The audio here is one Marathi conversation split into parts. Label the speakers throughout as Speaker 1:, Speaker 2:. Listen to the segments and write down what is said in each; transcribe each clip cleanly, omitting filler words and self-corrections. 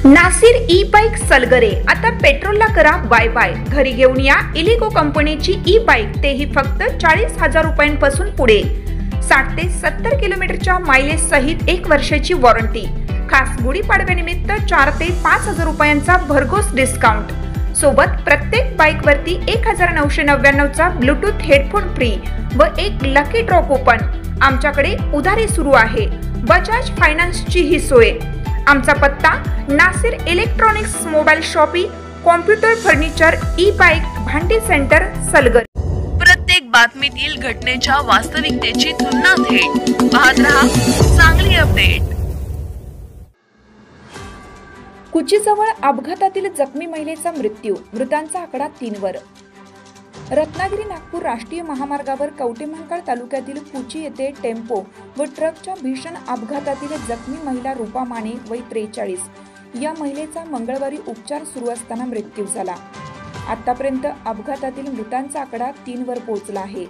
Speaker 1: नासिर ई बाईक सलगरे, आता पेट्रोलला करा बाय बाय। घरी घेऊन या इलिगो कंपनीची ई बाईक, तेही फक्त 40,000 रुपयांपासून पुढे। 60 ते 70 किलोमीटरच्या मायलेज सहित 1 वर्षाची वॉरंटी। खास गुढीपाडव्यानिमित्त 4 ते 5,000 रुपयांचा भरघोस डिस्काउंट। सोबत प्रत्येक बाईक वरती 1999 चा ब्लूटूथ हेडफोन फ्री व एक लकी ड्रॉ कूपन। आमच्याकडे उधारी सुरू आहे। बजाज फायनान्सची ही सोय। आमचा पत्ता Nasir electronics, mobile shoppe, computer, furniture, e bike, भांडी सेंटर, सलगर।
Speaker 2: प्रत्येक बातमीतील घटनेच्या वास्तविकतेची तुलना थेट पाहत रहा चांगली अपडेट।
Speaker 1: कुचीजवळ अपघातातील जखमी महिलेचा मृत्यू, मृतांचा आकडा 3 वर। रत्नागिरी नागपूर राष्ट्रीय महामार्गावर कवठेमहांकाळ तालुक्यातील कुची येथे टेम्पो व ट्रकच्या भीषण अपघातातील जखमी महिला रूपा माने, वय 43, या महिलेचा मंगळवारी उपचार सुरू असताना मृत्यू झाला। आतापर्यंत अपघातातील मृतांचा आकडा 3 वर पोहोचला आहे।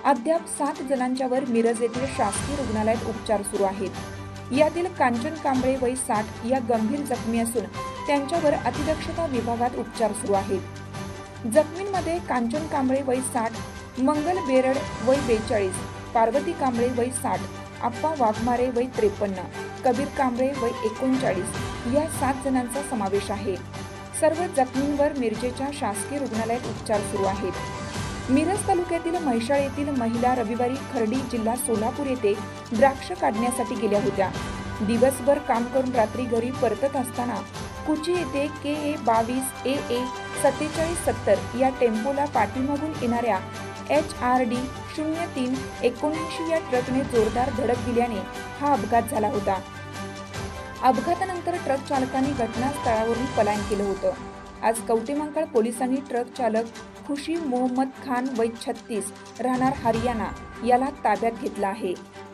Speaker 1: अद्याप 7 जणांच्यावर मिरज येथील शासकीय रुग्णालयात उपचार सुरू आहेत। यातील कांचन कांबळे, वय 60, या गंभीर जखमी असून त्यांच्यावर अतिदक्षता विभागात उपचार सुरू आहेत। जखमींमध्ये कांचन कांबळे, वय 60, मंगल बेरड, वय 42, पार्वती कांबळे, वय 60, आप्पा वाघमारे, वय 53, कबीर कांबळे, वय 39 या 7 जणांचा समावेश आहे। सर्व जखमींवर मिरजेच्या शासकीय रुग्णालयात उपचार सुरू आहेत। मिरज तालुक्यातील म्हैसाळ येथील महिला रविवारी खर्डी, जिल्हा सोलापूर येथे द्राक्ष काढण्यासाठी गेल्या होत्या। दिवसभर काम करून रात्री घरी परतत असताना कुची येथे KA 22 AA 4770 या टेम्पोला पाठीमागून येणाऱ्या HRD 0379 या ट्रकने जोरदार धडक दिल्याने हा अपघात झाला होता। अपघातानंतर ट्रक चालकाने घटनास्थळावरून पलायन केलं होतं। आज कवठेमहांकाळ पोलिसांनी ट्रक चालक खुशी मोहम्मद खान, वय 36, राहणार हरियाणा, याला ताब्यात घेतला आहे।